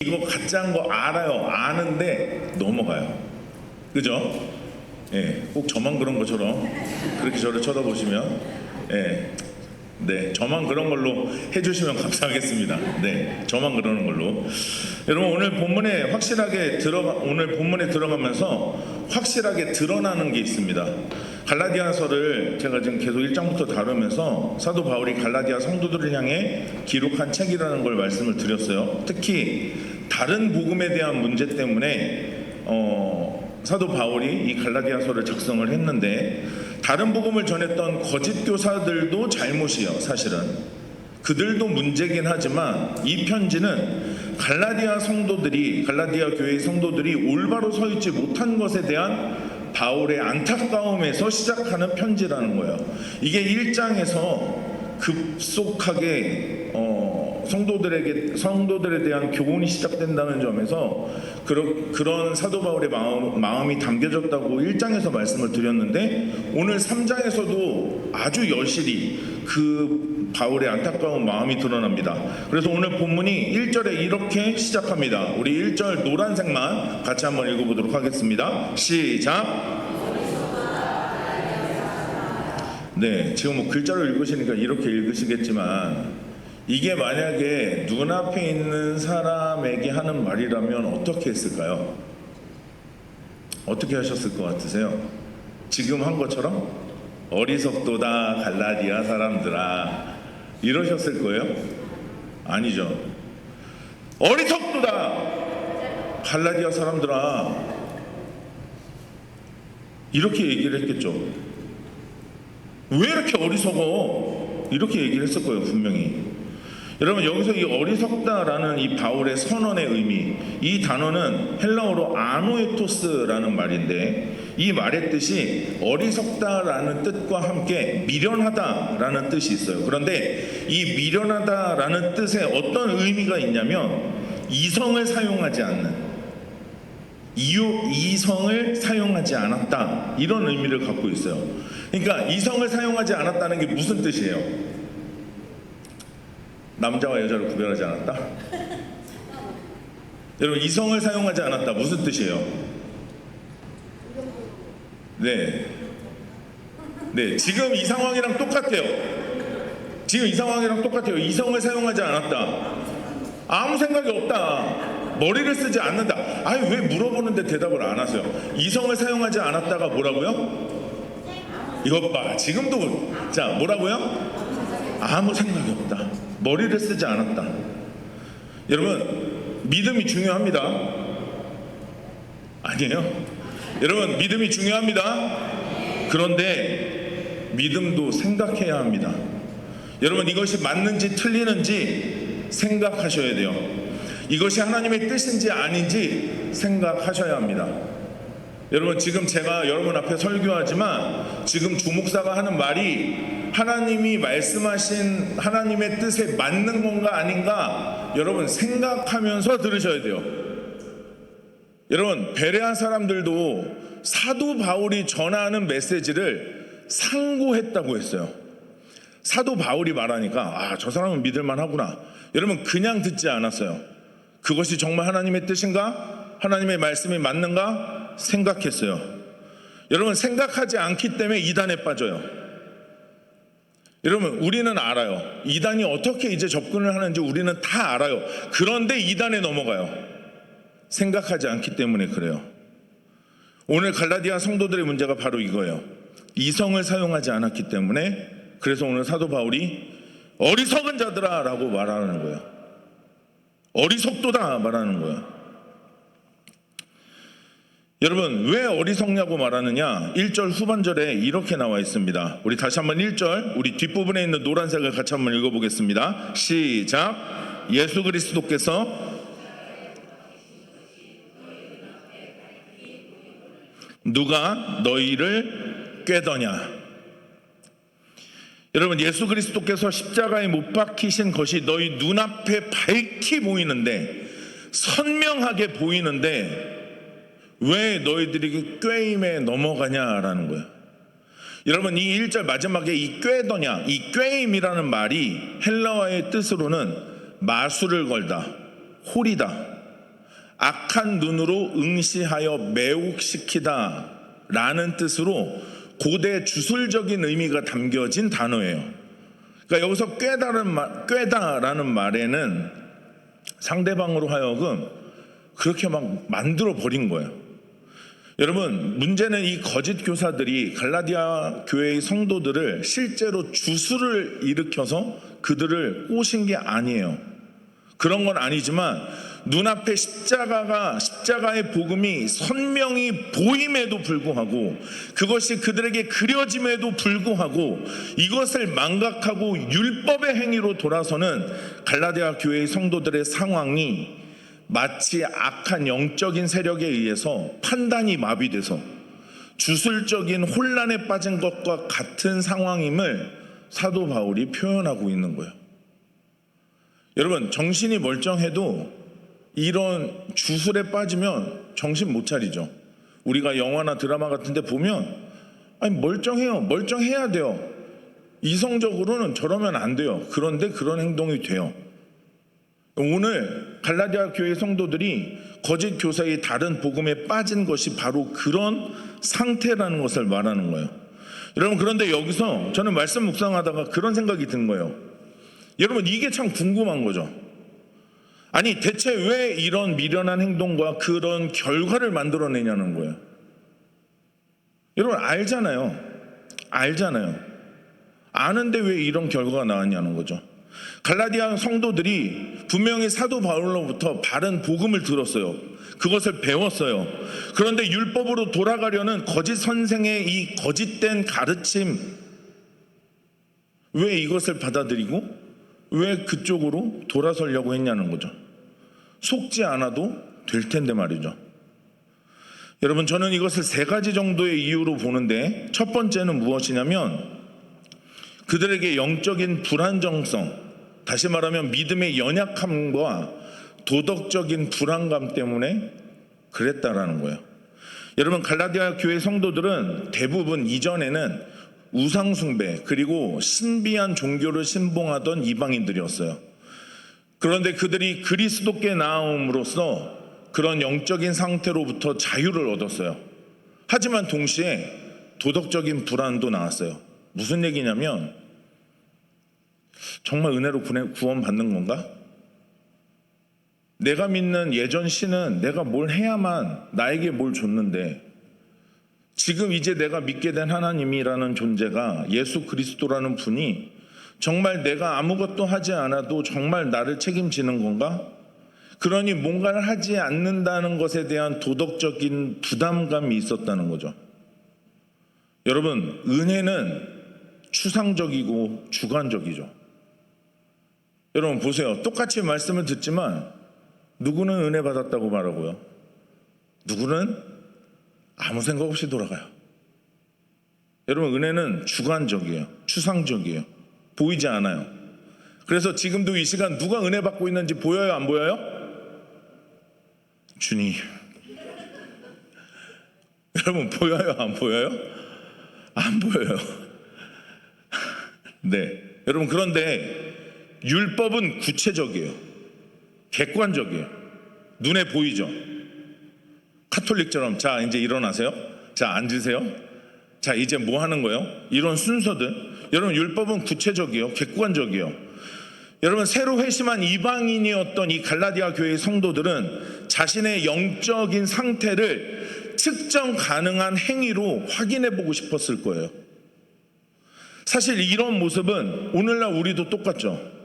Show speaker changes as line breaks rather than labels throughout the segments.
이거 가짜인 거 알아요. 아는데 넘어가요. 그죠? 예, 꼭 저만 그런 것처럼 그렇게 저를 쳐다보시면, 예, 네, 저만 그런 걸로 해주시면 감사하겠습니다. 네, 저만 그러는 걸로. 여러분, 오늘 본문에 오늘 본문에 들어가면서 확실하게 드러나는 게 있습니다. 갈라디아서를 제가 지금 계속 1장부터 다루면서 사도 바울이 갈라디아 성도들을 향해 기록한 책이라는 걸 말씀을 드렸어요. 특히 다른 복음에 대한 문제 때문에 사도 바울이 이 갈라디아서를 작성을 했는데, 다른 복음을 전했던 거짓 교사들도 잘못이에요. 사실은 그들도 문제긴 하지만 이 편지는 갈라디아 교회의 성도들이 올바로 서 있지 못한 것에 대한 바울의 안타까움에서 시작하는 편지라는 거예요. 이게 1장에서 급속하게 성도들에 대한 교훈이 시작된다는 점에서 그런 사도 바울의 마음이 담겨졌다고 1장에서 말씀을 드렸는데, 오늘 3장에서도 아주 여실히 그 바울의 안타까운 마음이 드러납니다. 그래서 오늘 본문이 1절에 이렇게 시작합니다. 우리 1절 노란색만 같이 한번 읽어보도록 하겠습니다. 시작. 네, 지금 뭐 글자로 읽으시니까 이렇게 읽으시겠지만, 이게 만약에 눈앞에 있는 사람에게 하는 말이라면 어떻게 했을까요? 어떻게 하셨을 것 같으세요? 지금 한 것처럼 어리석도다 갈라디아 사람들아 이러셨을 거예요? 아니죠. 어리석도다 갈라디아 사람들아 이렇게 얘기를 했겠죠. 왜 이렇게 어리석어? 이렇게 얘기를 했을 거예요, 분명히. 여러분, 여기서 이 어리석다라는 이 바울의 선언의 의미, 이 단어는 헬라어로 아노에토스라는 말인데, 이 말의 뜻이 어리석다라는 뜻과 함께 미련하다라는 뜻이 있어요. 그런데 이 미련하다라는 뜻에 어떤 의미가 있냐면 이성을 사용하지 않았다, 이런 의미를 갖고 있어요. 그러니까 이성을 사용하지 않았다는 게 무슨 뜻이에요? 남자와 여자를 구별하지 않았다? 여러분, 이성을 사용하지 않았다 무슨 뜻이에요? 네, 지금 이 상황이랑 똑같아요. 이성을 사용하지 않았다, 아무 생각이 없다, 머리를 쓰지 않는다. 아니, 왜 물어보는데 대답을 안 하세요? 이성을 사용하지 않았다가 뭐라고요? 이것 봐, 지금도. 자, 뭐라고요? 아무 생각이 없다, 머리를 쓰지 않았다. 여러분, 믿음이 중요합니다. 아니에요? 여러분, 믿음이 중요합니다. 그런데 믿음도 생각해야 합니다. 여러분, 이것이 맞는지 틀리는지 생각하셔야 돼요. 이것이 하나님의 뜻인지 아닌지 생각하셔야 합니다. 여러분, 지금 제가 여러분 앞에 설교하지만 지금 주목사가 하는 말이 하나님이 말씀하신 하나님의 뜻에 맞는 건가 아닌가, 여러분 생각하면서 들으셔야 돼요. 여러분, 베레아 사람들도 사도 바울이 전하는 메시지를 상고했다고 했어요. 사도 바울이 말하니까 저 사람은 믿을만 하구나. 여러분, 그냥 듣지 않았어요. 그것이 정말 하나님의 뜻인가? 하나님의 말씀이 맞는가? 생각했어요. 여러분, 생각하지 않기 때문에 이단에 빠져요. 여러분, 우리는 알아요. 이단이 어떻게 이제 접근을 하는지 우리는 다 알아요. 그런데 이단에 넘어가요. 생각하지 않기 때문에 그래요. 오늘 갈라디아 성도들의 문제가 바로 이거예요. 이성을 사용하지 않았기 때문에. 그래서 오늘 사도 바울이 어리석은 자들아 라고 말하는 거예요. 어리석도다 말하는 거예요. 여러분, 왜 어리석냐고 말하느냐? 1절 후반절에 이렇게 나와 있습니다. 우리 다시 한번 1절, 우리 뒷부분에 있는 노란색을 같이 한번 읽어보겠습니다. 시작. 예수 그리스도께서 누가 너희를 꾀더냐? 여러분, 예수 그리스도께서 십자가에 못 박히신 것이 너희 눈앞에 밝히 보이는데, 선명하게 보이는데 왜 너희들이 꾀임에 넘어가냐라는 거예요. 여러분, 이 1절 마지막에 이 꾀더냐, 이 꾀임이라는 말이 헬라어의 뜻으로는 마술을 걸다, 홀이다, 악한 눈으로 응시하여 매혹시키다 라는 뜻으로 고대 주술적인 의미가 담겨진 단어예요. 그러니까 여기서 꾀다라는 말에는 상대방으로 하여금 그렇게 막 만들어 버린 거예요. 여러분, 문제는 이 거짓 교사들이 갈라디아 교회의 성도들을 실제로 주술을 일으켜서 그들을 꼬신 게 아니에요. 그런 건 아니지만 눈앞에 십자가의 복음이 선명히 보임에도 불구하고, 그것이 그들에게 그려짐에도 불구하고 이것을 망각하고 율법의 행위로 돌아서는 갈라디아 교회의 성도들의 상황이 마치 악한 영적인 세력에 의해서 판단이 마비돼서 주술적인 혼란에 빠진 것과 같은 상황임을 사도 바울이 표현하고 있는 거예요. 여러분, 정신이 멀쩡해도 이런 주술에 빠지면 정신 못 차리죠. 우리가 영화나 드라마 같은 데 보면 멀쩡해야 돼요. 이성적으로는 저러면 안 돼요. 그런데 그런 행동이 돼요. 오늘 갈라디아 교회 성도들이 거짓 교사의 다른 복음에 빠진 것이 바로 그런 상태라는 것을 말하는 거예요. 여러분, 그런데 여기서 저는 말씀 묵상하다가 그런 생각이 든 거예요. 여러분, 이게 참 궁금한 거죠. 아니, 대체 왜 이런 미련한 행동과 그런 결과를 만들어내냐는 거예요. 여러분, 알잖아요. 아는데 왜 이런 결과가 나왔냐는 거죠. 갈라디아 성도들이 분명히 사도 바울로부터 바른 복음을 들었어요. 그것을 배웠어요. 그런데 율법으로 돌아가려는 거짓 선생의 이 거짓된 가르침, 왜 이것을 받아들이고 왜 그쪽으로 돌아서려고 했냐는 거죠. 속지 않아도 될 텐데 말이죠. 여러분, 저는 이것을 세 가지 정도의 이유로 보는데, 첫 번째는 무엇이냐면 그들에게 영적인 불안정성, 다시 말하면 믿음의 연약함과 도덕적인 불안감 때문에 그랬다라는 거예요. 여러분, 갈라디아 교회 성도들은 대부분 이전에는 우상숭배 그리고 신비한 종교를 신봉하던 이방인들이었어요. 그런데 그들이 그리스도께 나아옴으로써 그런 영적인 상태로부터 자유를 얻었어요. 하지만 동시에 도덕적인 불안도 나왔어요. 무슨 얘기냐면, 정말 은혜로 구원받는 건가? 내가 믿는 예전 신은 내가 뭘 해야만 나에게 뭘 줬는데, 지금 이제 내가 믿게 된 하나님이라는 존재가, 예수 그리스도라는 분이 정말 내가 아무것도 하지 않아도 정말 나를 책임지는 건가? 그러니 뭔가를 하지 않는다는 것에 대한 도덕적인 부담감이 있었다는 거죠. 여러분, 은혜는 추상적이고 주관적이죠. 여러분 보세요. 똑같이 말씀을 듣지만 누구는 은혜 받았다고 말하고요, 누구는 아무 생각 없이 돌아가요. 여러분, 은혜는 주관적이에요. 추상적이에요. 보이지 않아요. 그래서 지금도 이 시간 누가 은혜 받고 있는지 보여요, 안 보여요? 주님. 여러분, 보여요, 안 보여요? 안 보여요. 네, 여러분, 그런데 율법은 구체적이에요. 객관적이에요. 눈에 보이죠. 카톨릭처럼 자 이제 일어나세요, 자 앉으세요, 자 이제 뭐 하는 거예요, 이런 순서들. 여러분, 율법은 구체적이에요. 객관적이에요. 여러분, 새로 회심한 이방인이었던 이 갈라디아 교회의 성도들은 자신의 영적인 상태를 측정 가능한 행위로 확인해 보고 싶었을 거예요. 사실 이런 모습은 오늘날 우리도 똑같죠.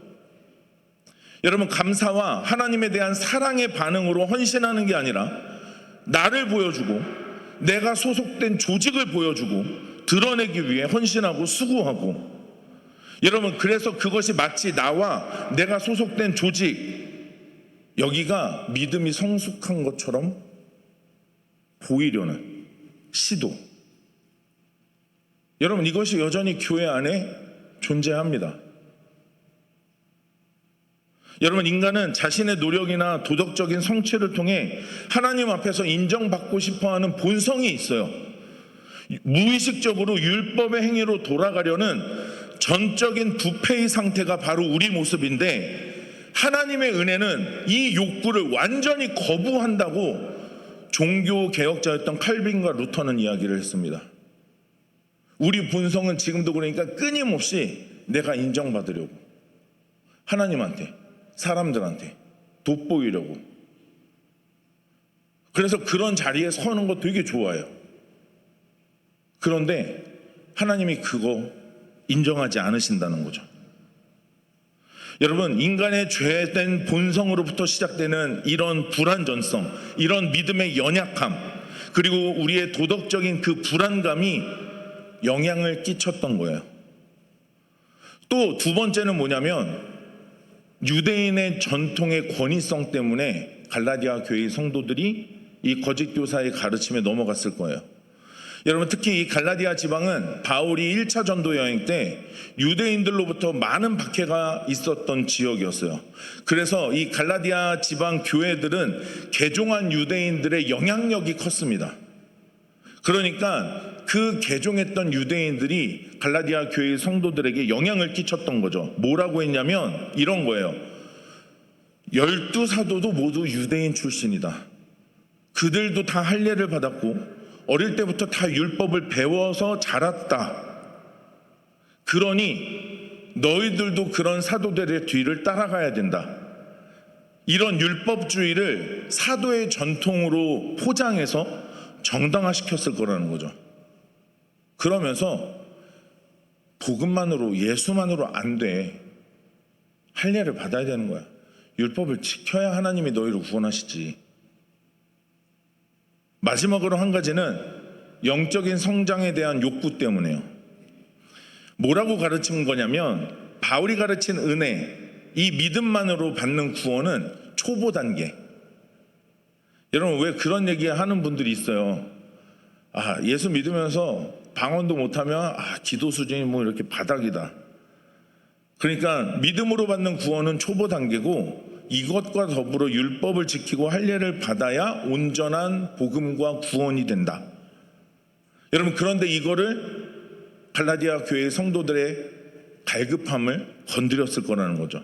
여러분, 감사와 하나님에 대한 사랑의 반응으로 헌신하는 게 아니라 나를 보여주고 내가 소속된 조직을 보여주고 드러내기 위해 헌신하고 수고하고, 여러분, 그래서 그것이 마치 나와 내가 소속된 조직, 여기가 믿음이 성숙한 것처럼 보이려는 시도. 여러분, 이것이 여전히 교회 안에 존재합니다. 여러분, 인간은 자신의 노력이나 도덕적인 성취를 통해 하나님 앞에서 인정받고 싶어하는 본성이 있어요. 무의식적으로 율법의 행위로 돌아가려는 전적인 부패의 상태가 바로 우리 모습인데, 하나님의 은혜는 이 욕구를 완전히 거부한다고 종교 개혁자였던 칼빈과 루터는 이야기를 했습니다. 우리 본성은 지금도 그러니까 끊임없이 내가 인정받으려고, 하나님한테, 사람들한테 돋보이려고. 그래서 그런 자리에 서는 거 되게 좋아요. 그런데 하나님이 그거 인정하지 않으신다는 거죠. 여러분, 인간의 죄된 본성으로부터 시작되는 이런 불완전성, 이런 믿음의 연약함, 그리고 우리의 도덕적인 그 불안감이 영향을 끼쳤던 거예요. 또 두 번째는 뭐냐면, 유대인의 전통의 권위성 때문에 갈라디아 교회의 성도들이 이 거짓 교사의 가르침에 넘어갔을 거예요. 여러분, 특히 이 갈라디아 지방은 바울이 1차 전도 여행 때 유대인들로부터 많은 박해가 있었던 지역이었어요. 그래서 이 갈라디아 지방 교회들은 개종한 유대인들의 영향력이 컸습니다. 그러니까 그 개종했던 유대인들이 갈라디아 교회의 성도들에게 영향을 끼쳤던 거죠. 뭐라고 했냐면 이런 거예요. 12사도도 모두 유대인 출신이다. 그들도 다 할례를 받았고 어릴 때부터 다 율법을 배워서 자랐다. 그러니 너희들도 그런 사도들의 뒤를 따라가야 된다. 이런 율법주의를 사도의 전통으로 포장해서 정당화시켰을 거라는 거죠. 그러면서 복음만으로, 예수만으로 안 돼. 할례를 받아야 되는 거야. 율법을 지켜야 하나님이 너희를 구원하시지. 마지막으로 한 가지는 영적인 성장에 대한 욕구 때문에요. 뭐라고 가르친 거냐면, 바울이 가르친 은혜, 이 믿음만으로 받는 구원은 초보 단계. 여러분, 왜 그런 얘기 하는 분들이 있어요. 예수 믿으면서 방언도 못하면 기도 수준이 뭐 이렇게 바닥이다. 그러니까 믿음으로 받는 구원은 초보 단계고, 이것과 더불어 율법을 지키고 할례를 받아야 온전한 복음과 구원이 된다. 여러분, 그런데 이거를 갈라디아 교회의 성도들의 갈급함을 건드렸을 거라는 거죠.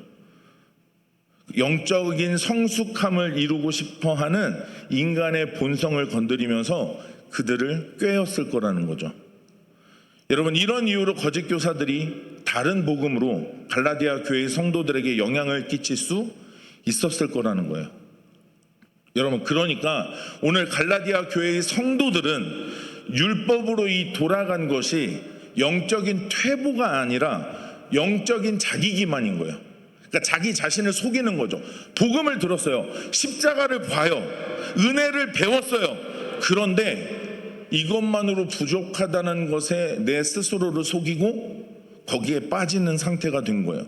영적인 성숙함을 이루고 싶어하는 인간의 본성을 건드리면서 그들을 꿰었을 거라는 거죠. 여러분, 이런 이유로 거짓 교사들이 다른 복음으로 갈라디아 교회의 성도들에게 영향을 끼칠 수 있었을 거라는 거예요. 여러분, 그러니까 오늘 갈라디아 교회의 성도들은 율법으로 이 돌아간 것이 영적인 퇴보가 아니라 영적인 자기 기만인 거예요. 그러니까 자기 자신을 속이는 거죠. 복음을 들었어요. 십자가를 봐요. 은혜를 배웠어요. 그런데 이것만으로 부족하다는 것에 내 스스로를 속이고 거기에 빠지는 상태가 된 거예요.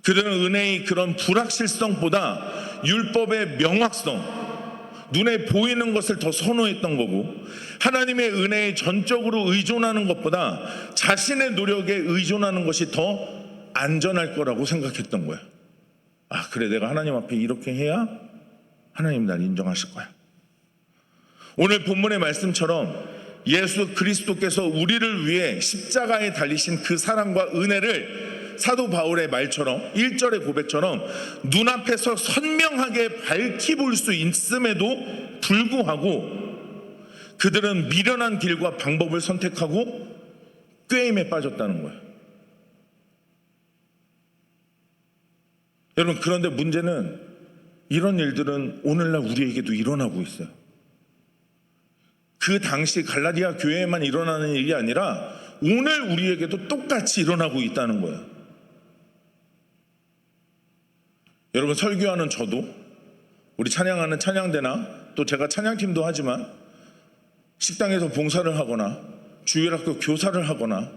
그들은 은혜의 그런 불확실성보다 율법의 명확성, 눈에 보이는 것을 더 선호했던 거고, 하나님의 은혜에 전적으로 의존하는 것보다 자신의 노력에 의존하는 것이 더 안전할 거라고 생각했던 거예요. 그래, 내가 하나님 앞에 이렇게 해야 하나님 날 인정하실 거야. 오늘 본문의 말씀처럼 예수 그리스도께서 우리를 위해 십자가에 달리신 그 사랑과 은혜를 사도 바울의 말처럼 1절의 고백처럼 눈앞에서 선명하게 밝히 볼 수 있음에도 불구하고 그들은 미련한 길과 방법을 선택하고 꾀임에 빠졌다는 거예요. 여러분, 그런데 문제는 이런 일들은 오늘날 우리에게도 일어나고 있어요. 그 당시 갈라디아 교회에만 일어나는 일이 아니라 오늘 우리에게도 똑같이 일어나고 있다는 거예요. 여러분, 설교하는 저도, 우리 찬양하는 찬양대나 또 제가 찬양팀도 하지만 식당에서 봉사를 하거나 주일학교 교사를 하거나,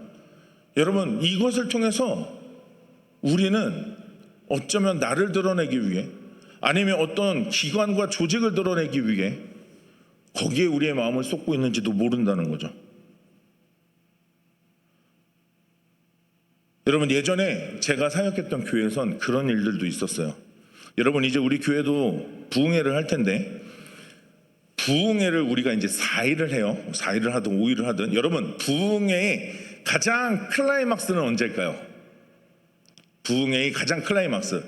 여러분, 이것을 통해서 우리는 어쩌면 나를 드러내기 위해, 아니면 어떤 기관과 조직을 드러내기 위해 거기에 우리의 마음을 쏟고 있는지도 모른다는 거죠. 여러분, 예전에 제가 사역했던 교회에선 그런 일들도 있었어요. 여러분, 이제 우리 교회도 부흥회를 할 텐데, 부흥회를 우리가 이제 4일을 해요. 4일을 하든 5일을 하든. 여러분, 부흥회의 가장 클라이막스는 언제일까요? 부흥회의 가장 클라이막스,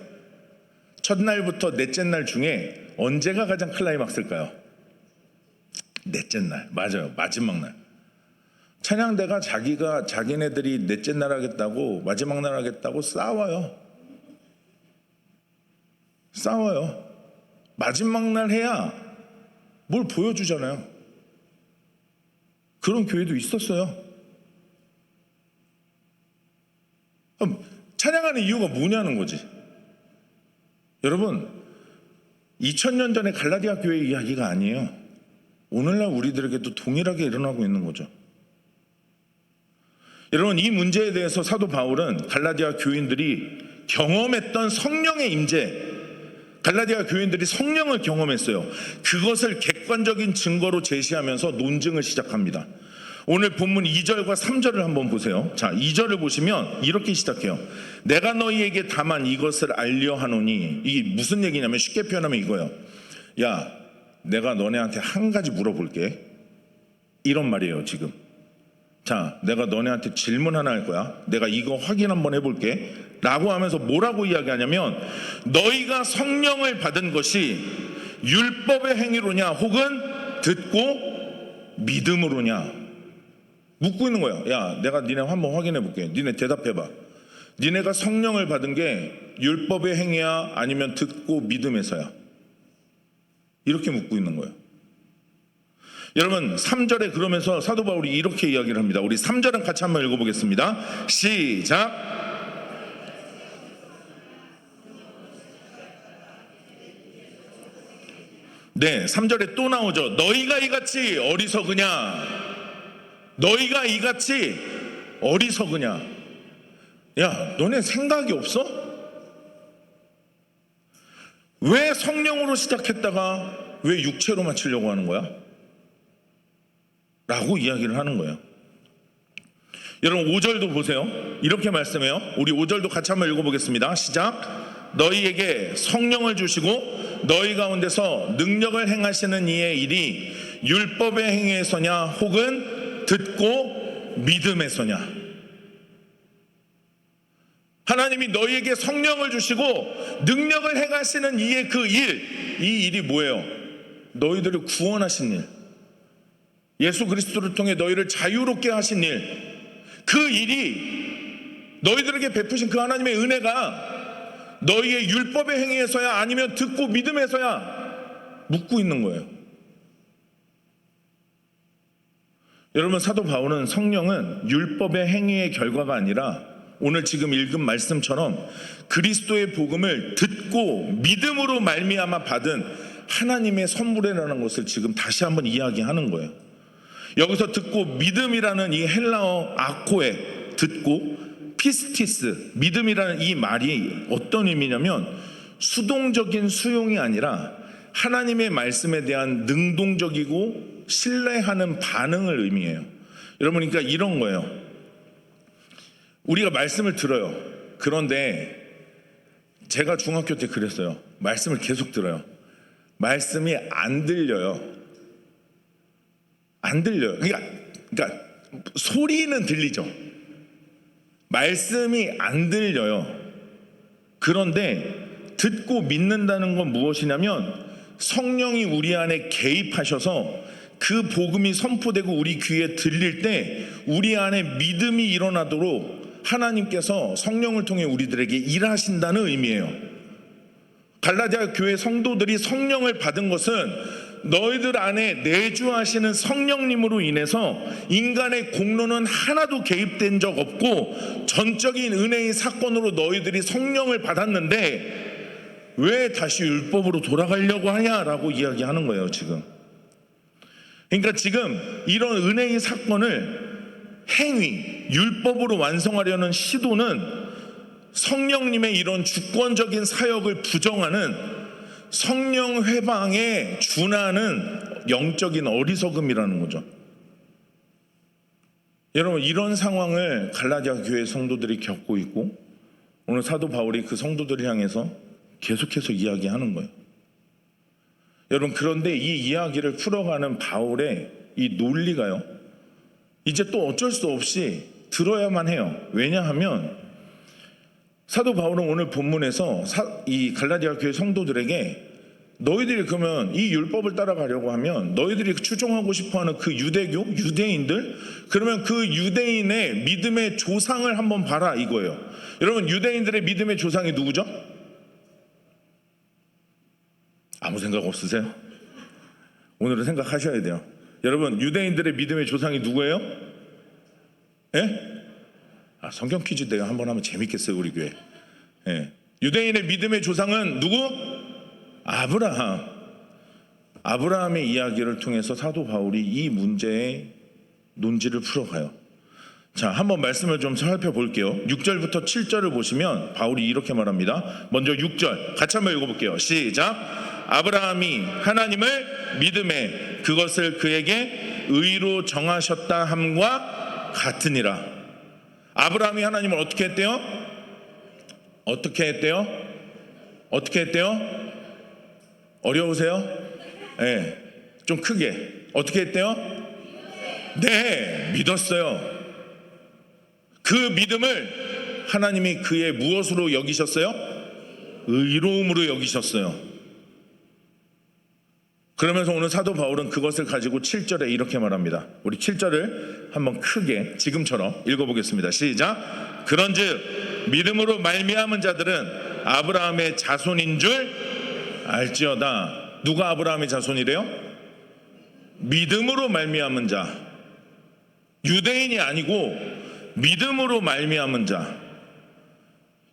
첫날부터 넷째 날 중에 언제가 가장 클라이막스일까요? 넷째 날. 맞아요. 마지막 날. 찬양대가 자기네들이 넷째 날 하겠다고, 마지막 날 하겠다고 싸워요. 마지막 날 해야 뭘 보여주잖아요. 그런 교회도 있었어요. 그럼 찬양하는 이유가 뭐냐는 거지. 여러분, 2000년 전에 갈라디아 교회 이야기가 아니에요. 오늘날 우리들에게도 동일하게 일어나고 있는 거죠. 여러분, 이 문제에 대해서 사도 바울은 갈라디아 교인들이 경험했던 성령의 임재, 갈라디아 교인들이 성령을 경험했어요. 그것을 객관적인 증거로 제시하면서 논증을 시작합니다. 오늘 본문 2절과 3절을 한번 보세요. 자, 2절을 보시면 이렇게 시작해요. 내가 너희에게 다만 이것을 알려 하노니, 이게 무슨 얘기냐면 쉽게 표현하면 이거예요. 야, 내가 너네한테 한 가지 물어볼게. 이런 말이에요 지금. 자, 내가 너네한테 질문 하나 할 거야. 내가 이거 확인 한번 해볼게 라고 하면서 뭐라고 이야기하냐면, 너희가 성령을 받은 것이 율법의 행위로냐 혹은 듣고 믿음으로냐 묻고 있는 거야. 야, 내가 니네 한번 확인해 볼게. 니네 대답해봐. 니네가 성령을 받은 게 율법의 행위야 아니면 듣고 믿음에서야? 이렇게 묻고 있는 거예요. 여러분, 3절에 그러면서 사도 바울이 이렇게 이야기를 합니다. 우리 3절은 같이 한번 읽어보겠습니다. 시작. 네, 3절에 또 나오죠. 너희가 이같이 어리석으냐. 너희가 이같이 어리석으냐. 야, 너네 생각이 없어? 왜 성령으로 시작했다가 왜 육체로 마치려고 하는 거야? 라고 이야기를 하는 거예요. 여러분, 5절도 보세요. 이렇게 말씀해요. 우리 5절도 같이 한번 읽어보겠습니다. 시작. 너희에게 성령을 주시고 너희 가운데서 능력을 행하시는 이의 일이 율법의 행위에서냐 혹은 듣고 믿음에서냐. 하나님이 너희에게 성령을 주시고 능력을 행하시는 이의 그 일, 이 일이 뭐예요? 너희들을 구원하신 일, 예수 그리스도를 통해 너희를 자유롭게 하신 일, 그 일이 너희들에게 베푸신 그 하나님의 은혜가 너희의 율법의 행위에서야 아니면 듣고 믿음에서야 묻고 있는 거예요. 여러분, 사도 바울은 성령은 율법의 행위의 결과가 아니라 오늘 지금 읽은 말씀처럼 그리스도의 복음을 듣고 믿음으로 말미암아 받은 하나님의 선물이라는 것을 지금 다시 한번 이야기하는 거예요. 여기서 듣고 믿음이라는 이 헬라어 아코에 듣고 피스티스 믿음이라는 이 말이 어떤 의미냐면 수동적인 수용이 아니라 하나님의 말씀에 대한 능동적이고 신뢰하는 반응을 의미해요. 여러분, 그러니까 이런 거예요. 우리가 말씀을 들어요. 그런데 제가 중학교 때 그랬어요. 말씀을 계속 들어요. 말씀이 안 들려요. 안 들려요. 그러니까 소리는 들리죠. 말씀이 안 들려요. 그런데 듣고 믿는다는 건 무엇이냐면 성령이 우리 안에 개입하셔서 그 복음이 선포되고 우리 귀에 들릴 때 우리 안에 믿음이 일어나도록 하나님께서 성령을 통해 우리들에게 일하신다는 의미예요. 갈라디아 교회 성도들이 성령을 받은 것은 너희들 안에 내주하시는 성령님으로 인해서 인간의 공로는 하나도 개입된 적 없고 전적인 은혜의 사건으로 너희들이 성령을 받았는데 왜 다시 율법으로 돌아가려고 하냐라고 이야기하는 거예요 지금. 그러니까 지금 이런 은혜의 사건을 행위, 율법으로 완성하려는 시도는 성령님의 이런 주권적인 사역을 부정하는 성령 회방에 준하는 영적인 어리석음이라는 거죠. 여러분, 이런 상황을 갈라디아 교회 성도들이 겪고 있고 오늘 사도 바울이 그 성도들을 향해서 계속해서 이야기하는 거예요. 여러분, 그런데 이 이야기를 풀어가는 바울의 이 논리가요, 이제 또 어쩔 수 없이 들어야만 해요. 왜냐하면 사도 바울은 오늘 본문에서 이 갈라디아 교회 성도들에게 너희들이 그러면 이 율법을 따라가려고 하면 너희들이 추종하고 싶어하는 그 유대인들, 그러면 그 유대인의 믿음의 조상을 한번 봐라 이거예요. 여러분, 유대인들의 믿음의 조상이 누구죠? 아무 생각 없으세요? 오늘은 생각하셔야 돼요. 여러분, 유대인들의 믿음의 조상이 누구예요? 예? 성경 퀴즈 내가 한번 하면 재밌겠어요, 우리 교회. 예. 유대인의 믿음의 조상은 누구? 아브라함. 아브라함의 이야기를 통해서 사도 바울이 이 문제의 논지를 풀어가요. 자, 한번 말씀을 좀 살펴볼게요. 6절부터 7절을 보시면 바울이 이렇게 말합니다. 먼저 6절 같이 한번 읽어볼게요. 시작. 아브라함이 하나님을 믿음에 그것을 그에게 의로 정하셨다 함과 같으니라. 아브라함이 하나님을 어떻게 했대요? 어떻게 했대요? 어떻게 했대요? 어려우세요? 네, 좀 크게. 어떻게 했대요? 네, 믿었어요. 그 믿음을 하나님이 그의 무엇으로 여기셨어요? 의로움으로 여기셨어요. 그러면서 오늘 사도 바울은 그것을 가지고 7절에 이렇게 말합니다. 우리 7절을 한번 크게 지금처럼 읽어보겠습니다. 시작. 그런즉 믿음으로 말미암은 자들은 아브라함의 자손인 줄 알지어다. 누가 아브라함의 자손이래요? 믿음으로 말미암은 자. 유대인이 아니고 믿음으로 말미암은 자.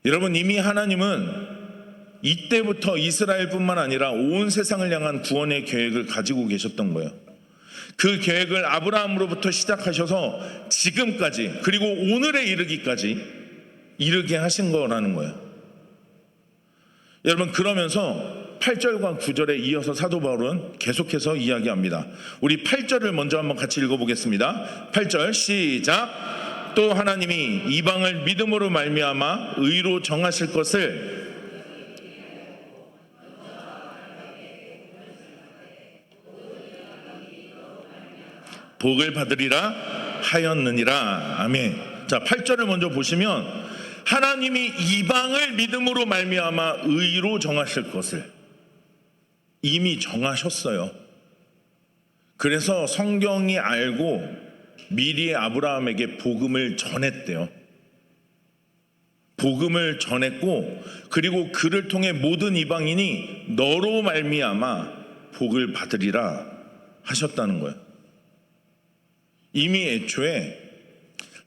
여러분, 이미 하나님은 이때부터 이스라엘뿐만 아니라 온 세상을 향한 구원의 계획을 가지고 계셨던 거예요. 그 계획을 아브라함으로부터 시작하셔서 지금까지, 그리고 오늘에 이르기까지 이르게 하신 거라는 거예요. 여러분, 그러면서 8절과 9절에 이어서 사도 바울은 계속해서 이야기합니다. 우리 8절을 먼저 한번 같이 읽어보겠습니다. 8절 시작. 또 하나님이 이방을 믿음으로 말미암아 의로 정하실 것을 복을 받으리라 하였느니라. 아멘. 자, 8절을 먼저 보시면 하나님이 이방을 믿음으로 말미암아 의로 정하실 것을 이미 정하셨어요. 그래서 성경이 알고 미리 아브라함에게 복음을 전했대요. 복음을 전했고, 그리고 그를 통해 모든 이방인이 너로 말미암아 복을 받으리라 하셨다는 거예요. 이미 애초에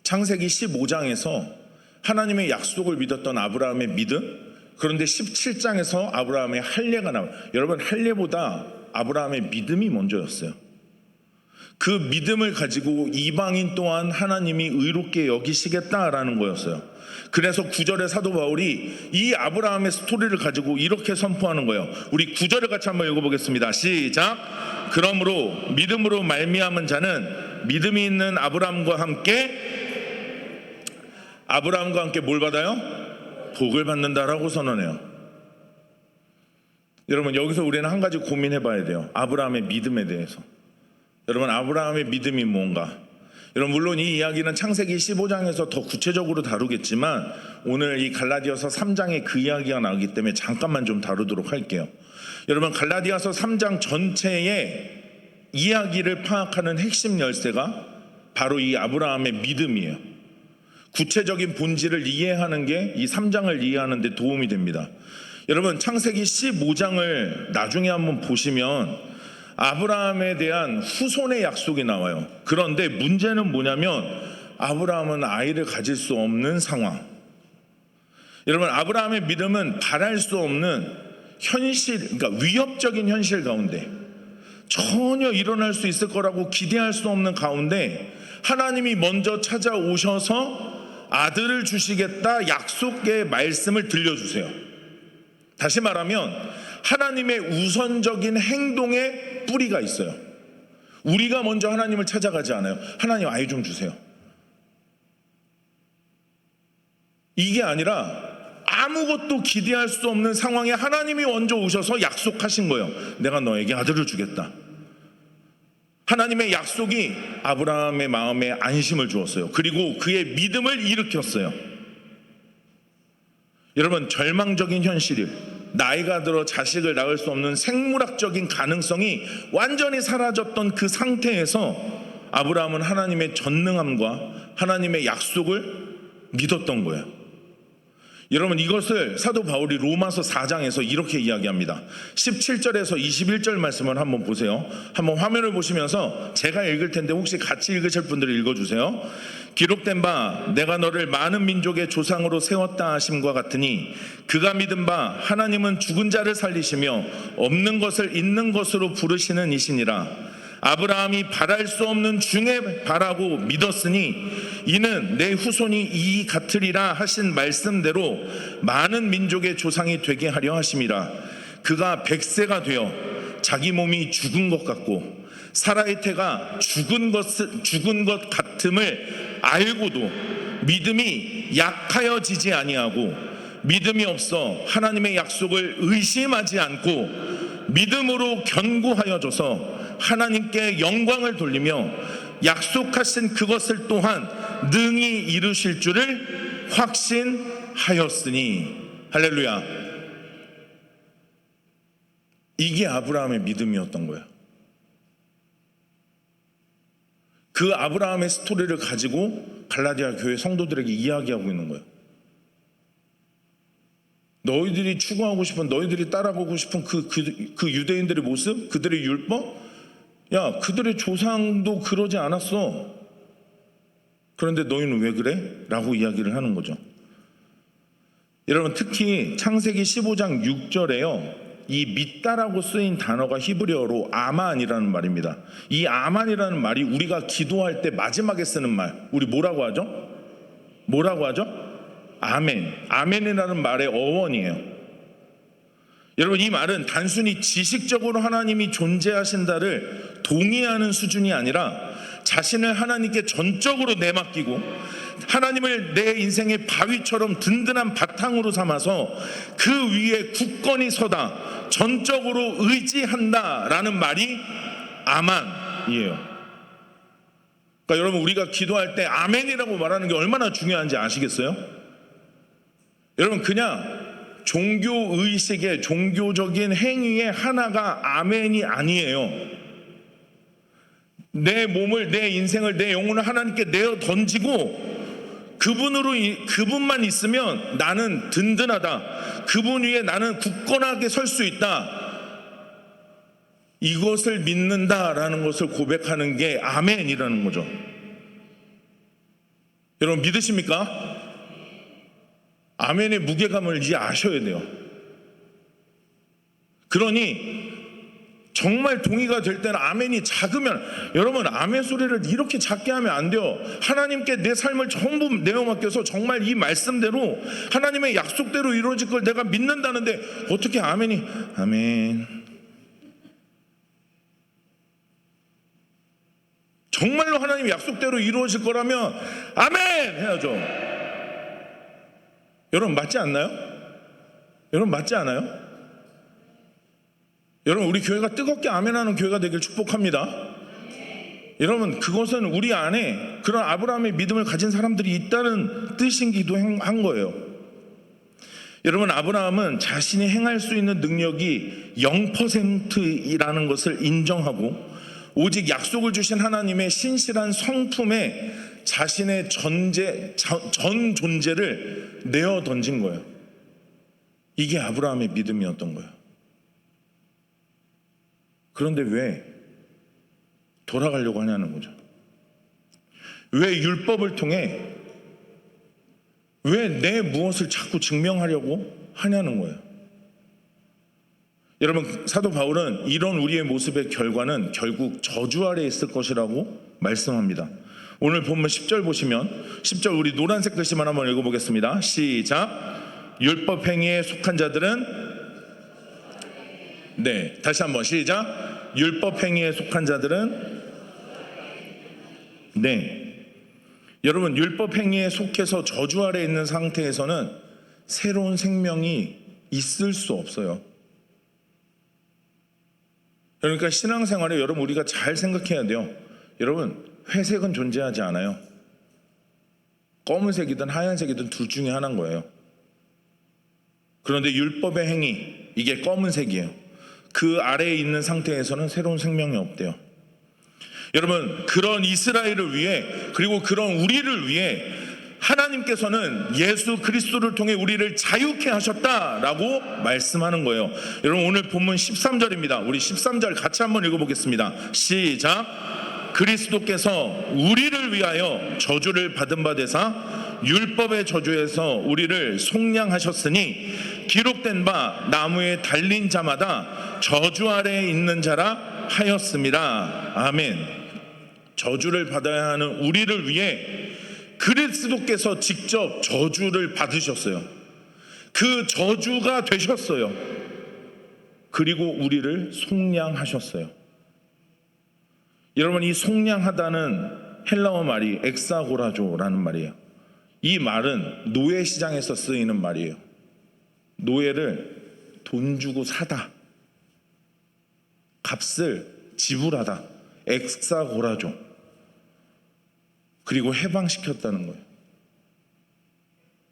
창세기 15장에서 하나님의 약속을 믿었던 아브라함의 믿음, 그런데 17장에서 아브라함의 할례가 나와요. 여러분, 할례보다 아브라함의 믿음이 먼저였어요. 그 믿음을 가지고 이방인 또한 하나님이 의롭게 여기시겠다라는 거였어요. 그래서 9절에 사도 바울이 이 아브라함의 스토리를 가지고 이렇게 선포하는 거예요. 우리 9절을 같이 한번 읽어보겠습니다. 시작. 그러므로 믿음으로 말미암은 자는 믿음이 있는 아브라함과 함께 뭘 받아요? 복을 받는다라고 선언해요. 여러분, 여기서 우리는 한 가지 고민해 봐야 돼요. 아브라함의 믿음에 대해서. 여러분, 아브라함의 믿음이 뭔가? 여러분, 물론 이 이야기는 창세기 15장에서 더 구체적으로 다루겠지만 오늘 이 갈라디아서 3장에 그 이야기가 나오기 때문에 잠깐만 좀 다루도록 할게요. 여러분, 갈라디아서 3장 전체의 이야기를 파악하는 핵심 열쇠가 바로 이 아브라함의 믿음이에요. 구체적인 본질을 이해하는 게 이 3장을 이해하는 데 도움이 됩니다. 여러분, 창세기 15장을 나중에 한번 보시면 아브라함에 대한 후손의 약속이 나와요. 그런데 문제는 뭐냐면 아브라함은 아이를 가질 수 없는 상황. 여러분, 아브라함의 믿음은 바랄 수 없는 현실, 그러니까 위협적인 현실 가운데, 전혀 일어날 수 있을 거라고 기대할 수 없는 가운데 하나님이 먼저 찾아오셔서 아들을 주시겠다 약속의 말씀을 들려주세요. 다시 말하면 하나님의 우선적인 행동에 뿌리가 있어요. 우리가 먼저 하나님을 찾아가지 않아요. 하나님, 아이 좀 주세요. 이게 아니라 아무것도 기대할 수 없는 상황에 하나님이 먼저 오셔서 약속하신 거예요. 내가 너에게 아들을 주겠다. 하나님의 약속이 아브라함의 마음에 안심을 주었어요. 그리고 그의 믿음을 일으켰어요. 여러분, 절망적인 현실이, 나이가 들어 자식을 낳을 수 없는 생물학적인 가능성이 완전히 사라졌던 그 상태에서 아브라함은 하나님의 전능함과 하나님의 약속을 믿었던 거예요. 여러분, 이것을 사도 바울이 로마서 4장에서 이렇게 이야기합니다. 17절에서 21절 말씀을 한번 보세요. 한번 화면을 보시면서 제가 읽을 텐데 혹시 같이 읽으실 분들이 읽어주세요. 기록된 바 내가 너를 많은 민족의 조상으로 세웠다 하심과 같으니 그가 믿은 바 하나님은 죽은 자를 살리시며 없는 것을 있는 것으로 부르시는 이시니라. 아브라함이 바랄 수 없는 중에 바라고 믿었으니 이는 내 후손이 이 같으리라 하신 말씀대로 많은 민족의 조상이 되게 하려 하심이라. 그가 100세가 되어 자기 몸이 죽은 것 같고 사라의 태가 죽은 것 같음을 알고도 믿음이 약하여지지 아니하고 믿음이 없어 하나님의 약속을 의심하지 않고 믿음으로 견고하여져서 하나님께 영광을 돌리며 약속하신 그것을 또한 능히 이루실 줄을 확신하였으니. 할렐루야. 이게 아브라함의 믿음이었던 거예요. 그 아브라함의 스토리를 가지고 갈라디아 교회 성도들에게 이야기하고 있는 거예요. 너희들이 추구하고 싶은, 너희들이 따라가고 싶은 그 유대인들의 모습, 그들의 율법, 야, 그들의 조상도 그러지 않았어. 그런데 너희는 왜 그래? 라고 이야기를 하는 거죠. 여러분, 특히 창세기 15장 6절에요, 이 믿다라고 쓰인 단어가 히브리어로 아만이라는 말입니다. 이 아만이라는 말이 우리가 기도할 때 마지막에 쓰는 말, 우리 뭐라고 하죠? 뭐라고 하죠? 아멘. 아멘이라는 말의 어원이에요. 여러분, 이 말은 단순히 지식적으로 하나님이 존재하신다를 동의하는 수준이 아니라 자신을 하나님께 전적으로 내맡기고 하나님을 내 인생의 바위처럼 든든한 바탕으로 삼아서 그 위에 굳건히 서다, 전적으로 의지한다라는 말이 아만이에요. 그러니까 여러분, 우리가 기도할 때 아멘이라고 말하는 게 얼마나 중요한지 아시겠어요? 여러분, 그냥 종교의식의 종교적인 행위의 하나가 아멘이 아니에요. 내 몸을, 내 인생을, 내 영혼을 하나님께 내어 던지고 그분만 있으면 나는 든든하다, 그분 위에 나는 굳건하게 설 수 있다, 이것을 믿는다라는 것을 고백하는 게 아멘이라는 거죠. 여러분, 믿으십니까? 아멘의 무게감을 이제 아셔야 돼요. 그러니 정말 동의가 될 때는 아멘이 작으면, 여러분, 아멘 소리를 이렇게 작게 하면 안 돼요. 하나님께 내 삶을 전부 내어 맡겨서 정말 이 말씀대로 하나님의 약속대로 이루어질 걸 내가 믿는다는데 어떻게 아멘이 아멘, 정말로 하나님의 약속대로 이루어질 거라면 아멘 해야죠. 여러분, 맞지 않나요? 여러분, 맞지 않아요? 여러분, 우리 교회가 뜨겁게 아멘하는 교회가 되길 축복합니다. 여러분, 그것은 우리 안에 그런 아브라함의 믿음을 가진 사람들이 있다는 뜻이기도 한 거예요. 여러분, 아브라함은 자신이 행할 수 있는 능력이 0%이라는 것을 인정하고 오직 약속을 주신 하나님의 신실한 성품에 자신의 전 존재를 내어 던진 거예요. 이게 아브라함의 믿음이었던 거예요. 그런데 왜 돌아가려고 하냐는 거죠. 왜 율법을 통해 왜 내 무엇을 자꾸 증명하려고 하냐는 거예요. 여러분, 사도 바울은 이런 우리의 모습의 결과는 결국 저주 아래 있을 것이라고 말씀합니다. 오늘 본문 10절 보시면, 10절 우리 노란색 글씨만 한번 읽어보겠습니다. 시작. 율법 행위에 속한 자들은, 네, 다시 한번 시작. 율법 행위에 속한 자들은, 네, 여러분, 율법 행위에 속해서 저주 아래 있는 상태에서는 새로운 생명이 있을 수 없어요. 그러니까 신앙생활에 여러분, 우리가 잘 생각해야 돼요. 여러분, 회색은 존재하지 않아요. 검은색이든 하얀색이든 둘 중에 하나인 거예요. 그런데 율법의 행위, 이게 검은색이에요. 그 아래에 있는 상태에서는 새로운 생명이 없대요. 여러분, 그런 이스라엘을 위해, 그리고 그런 우리를 위해 하나님께서는 예수 그리스도를 통해 우리를 자유케 하셨다라고 말씀하는 거예요. 여러분, 오늘 본문 13절입니다. 우리 13절 같이 한번 읽어보겠습니다. 시작. 그리스도께서 우리를 위하여 저주를 받은 바 되사 율법의 저주에서 우리를 속량하셨으니 기록된 바 나무에 달린 자마다 저주 아래에 있는 자라 하였습니다. 아멘. 저주를 받아야 하는 우리를 위해 그리스도께서 직접 저주를 받으셨어요. 그 저주가 되셨어요. 그리고 우리를 속량하셨어요. 여러분, 이 속량하다는 헬라어 말이 엑사고라조라는 말이에요. 이 말은 노예 시장에서 쓰이는 말이에요. 노예를 돈 주고 사다, 값을 지불하다, 엑사고라조. 그리고 해방시켰다는 거예요.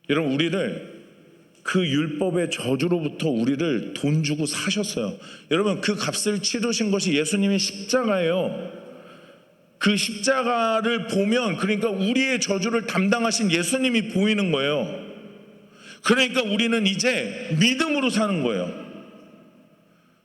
여러분, 우리를 그 율법의 저주로부터 우리를 돈 주고 사셨어요. 여러분, 그 값을 치르신 것이 예수님의 십자가예요. 그 십자가를 보면, 그러니까 우리의 저주를 담당하신 예수님이 보이는 거예요. 그러니까 우리는 이제 믿음으로 사는 거예요.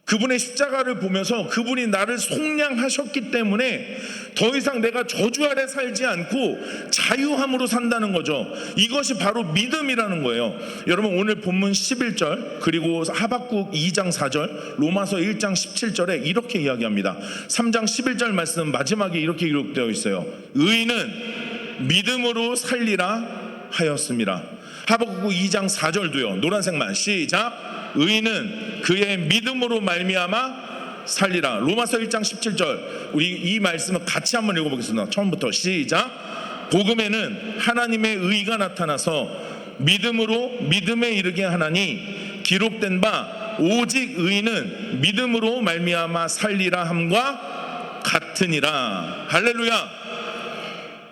그분의 십자가를 보면서 그분이 나를 속량하셨기 때문에 더 이상 내가 저주 아래 살지 않고 자유함으로 산다는 거죠. 이것이 바로 믿음이라는 거예요. 여러분, 오늘 본문 11절, 그리고 하박국 2장 4절, 로마서 1장 17절에 이렇게 이야기합니다. 3장 11절 말씀 마지막에 이렇게 기록되어 있어요. 의인은 믿음으로 살리라 하였습니다. 하박국 2장 4절도요. 노란색만 시작. 의인은 그의 믿음으로 말미암아 살리라. 로마서 1장 17절, 우리 이 말씀을 같이 한번 읽어보겠습니다. 처음부터 시작. 복음에는 하나님의 의가 나타나서 믿음으로 믿음에 이르게 하나니 기록된 바 오직 의인은 믿음으로 말미암아 살리라 함과 같으니라. 할렐루야.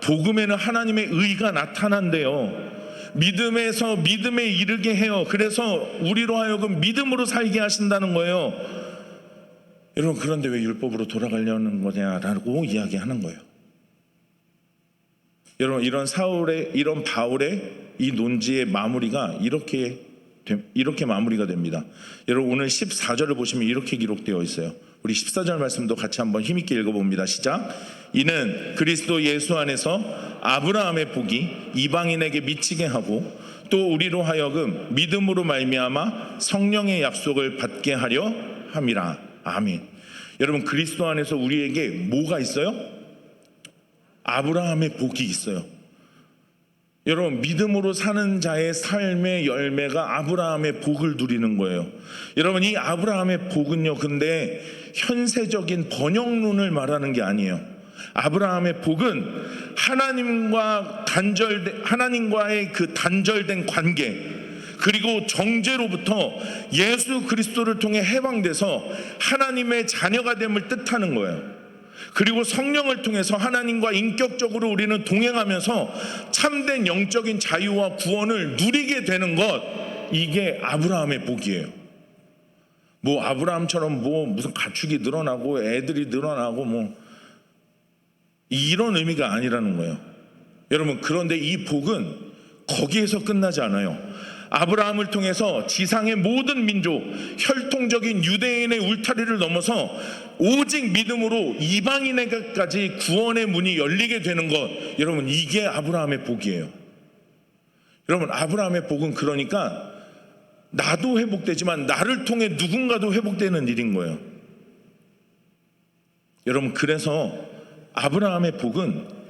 복음에는 하나님의 의가 나타난대요. 믿음에서 믿음에 이르게 해요. 그래서 우리로 하여금 믿음으로 살게 하신다는 거예요. 여러분, 그런데 왜 율법으로 돌아가려는 거냐라고 이야기하는 거예요. 여러분, 이런 바울의 이 논지의 마무리가 이렇게 마무리가 됩니다. 여러분, 오늘 14절을 보시면 이렇게 기록되어 있어요. 우리 14절 말씀도 같이 한번 힘있게 읽어봅니다. 시작. 이는 그리스도 예수 안에서 아브라함의 복이 이방인에게 미치게 하고 또 우리로 하여금 믿음으로 말미암아 성령의 약속을 받게 하려 함이라. 아멘. 여러분, 그리스도 안에서 우리에게 뭐가 있어요? 아브라함의 복이 있어요. 여러분, 믿음으로 사는 자의 삶의 열매가 아브라함의 복을 누리는 거예요. 여러분, 이 아브라함의 복은요, 근데 현세적인 번영론을 말하는 게 아니에요. 아브라함의 복은 하나님과의 그 단절된 관계, 그리고 정죄로부터 예수 그리스도를 통해 해방돼서 하나님의 자녀가 됨을 뜻하는 거예요. 그리고 성령을 통해서 하나님과 인격적으로 우리는 동행하면서 참된 영적인 자유와 구원을 누리게 되는 것, 이게 아브라함의 복이에요. 뭐 아브라함처럼 뭐 무슨 가축이 늘어나고 애들이 늘어나고 뭐 이런 의미가 아니라는 거예요. 여러분, 그런데 이 복은 거기에서 끝나지 않아요. 아브라함을 통해서 지상의 모든 민족, 혈통적인 유대인의 울타리를 넘어서 오직 믿음으로 이방인에게까지 구원의 문이 열리게 되는 것, 여러분, 이게 아브라함의 복이에요. 여러분, 아브라함의 복은 그러니까 나도 회복되지만 나를 통해 누군가도 회복되는 일인 거예요. 여러분, 그래서 아브라함의 복은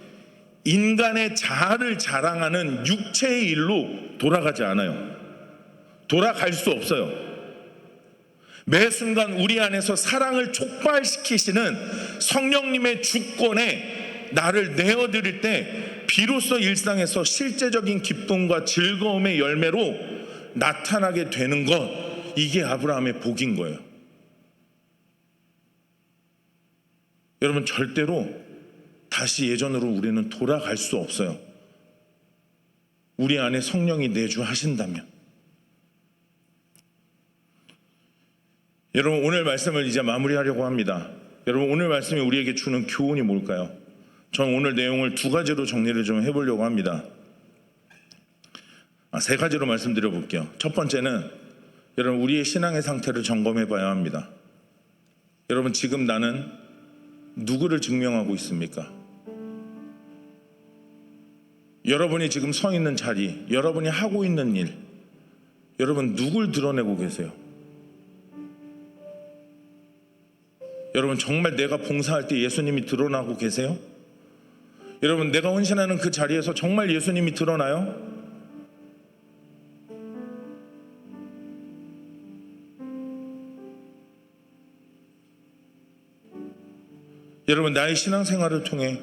인간의 자아를 자랑하는 육체의 일로 돌아가지 않아요. 돌아갈 수 없어요. 매 순간 우리 안에서 사랑을 촉발시키시는 성령님의 주권에 나를 내어드릴 때 비로소 일상에서 실제적인 기쁨과 즐거움의 열매로 나타나게 되는 것, 이게 아브라함의 복인 거예요. 여러분, 절대로 다시 예전으로 우리는 돌아갈 수 없어요. 우리 안에 성령이 내주하신다면. 여러분, 오늘 말씀을 이제 마무리하려고 합니다. 여러분, 오늘 말씀이 우리에게 주는 교훈이 뭘까요? 저는 오늘 내용을 두 가지로 정리를 좀 해보려고 합니다. 세 가지로 말씀드려 볼게요. 첫 번째는 여러분, 우리의 신앙의 상태를 점검해 봐야 합니다. 여러분, 지금 나는 누구를 증명하고 있습니까? 여러분이 지금 서 있는 자리, 여러분이 하고 있는 일, 여러분 누굴 드러내고 계세요? 여러분, 정말 내가 봉사할 때 예수님이 드러나고 계세요? 여러분, 내가 헌신하는 그 자리에서 정말 예수님이 드러나요? 여러분, 나의 신앙생활을 통해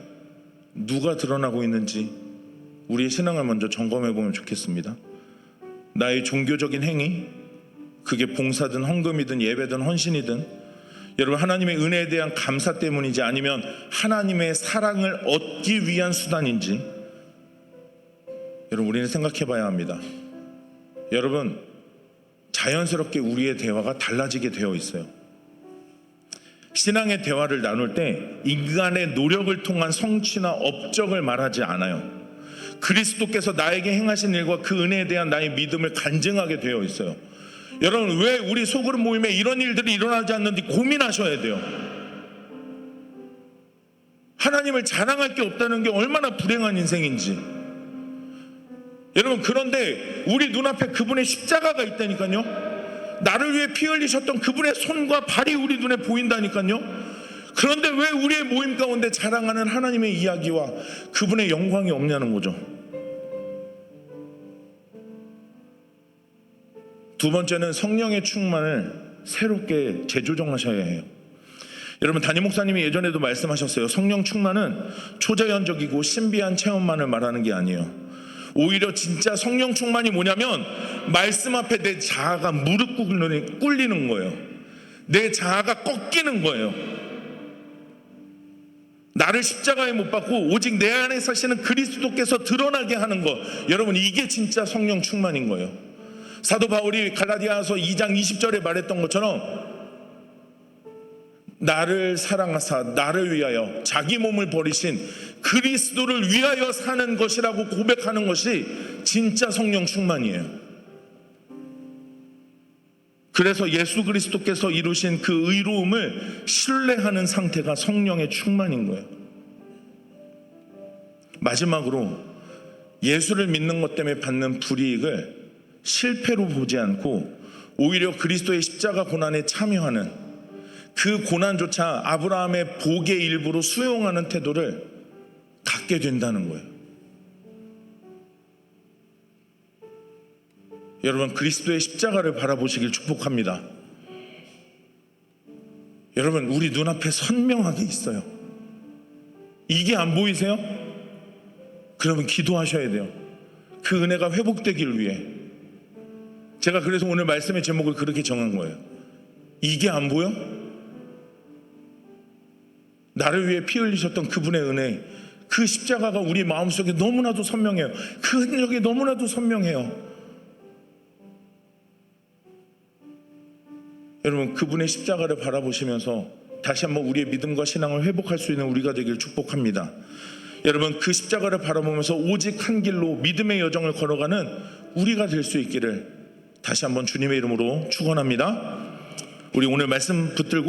누가 드러나고 있는지 우리의 신앙을 먼저 점검해 보면 좋겠습니다. 나의 종교적인 행위, 그게 봉사든 헌금이든 예배든 헌신이든, 여러분, 하나님의 은혜에 대한 감사 때문인지 아니면 하나님의 사랑을 얻기 위한 수단인지 여러분, 우리는 생각해 봐야 합니다. 여러분, 자연스럽게 우리의 대화가 달라지게 되어 있어요. 신앙의 대화를 나눌 때 인간의 노력을 통한 성취나 업적을 말하지 않아요. 그리스도께서 나에게 행하신 일과 그 은혜에 대한 나의 믿음을 간증하게 되어 있어요. 여러분, 왜 우리 소그룹 모임에 이런 일들이 일어나지 않는지 고민하셔야 돼요. 하나님을 자랑할 게 없다는 게 얼마나 불행한 인생인지. 여러분, 그런데 우리 눈앞에 그분의 십자가가 있다니까요. 나를 위해 피 흘리셨던 그분의 손과 발이 우리 눈에 보인다니까요. 그런데 왜 우리의 모임 가운데 자랑하는 하나님의 이야기와 그분의 영광이 없냐는 거죠. 두 번째는 성령의 충만을 새롭게 재조정하셔야 해요. 여러분, 담임 목사님이 예전에도 말씀하셨어요. 성령 충만은 초자연적이고 신비한 체험만을 말하는 게 아니에요. 오히려 진짜 성령 충만이 뭐냐면 말씀 앞에 내 자아가 무릎 꿇리는 거예요. 내 자아가 꺾이는 거예요. 나를 십자가에 못 박고 오직 내 안에 사시는 그리스도께서 드러나게 하는 것, 여러분, 이게 진짜 성령 충만인 거예요. 사도 바울이 갈라디아서 2장 20절에 말했던 것처럼 나를 사랑하사 나를 위하여 자기 몸을 버리신 그리스도를 위하여 사는 것이라고 고백하는 것이 진짜 성령 충만이에요. 그래서 예수 그리스도께서 이루신 그 의로움을 신뢰하는 상태가 성령의 충만인 거예요. 마지막으로 예수를 믿는 것 때문에 받는 불이익을 실패로 보지 않고 오히려 그리스도의 십자가 고난에 참여하는, 그 고난조차 아브라함의 복의 일부로 수용하는 태도를 갖게 된다는 거예요. 여러분, 그리스도의 십자가를 바라보시길 축복합니다. 여러분, 우리 눈앞에 선명하게 있어요. 이게 안 보이세요? 그러면 기도하셔야 돼요. 그 은혜가 회복되길 위해. 제가 그래서 오늘 말씀의 제목을 그렇게 정한 거예요. 이게 안 보여? 나를 위해 피 흘리셨던 그분의 은혜, 그 십자가가 우리 마음속에 너무나도 선명해요. 그 흔적이 너무나도 선명해요. 여러분, 그분의 십자가를 바라보시면서 다시 한번 우리의 믿음과 신앙을 회복할 수 있는 우리가 되길 축복합니다. 여러분, 그 십자가를 바라보면서 오직 한 길로 믿음의 여정을 걸어가는 우리가 될 수 있기를 다시 한번 주님의 이름으로 축원합니다. 우리 오늘 말씀 붙들고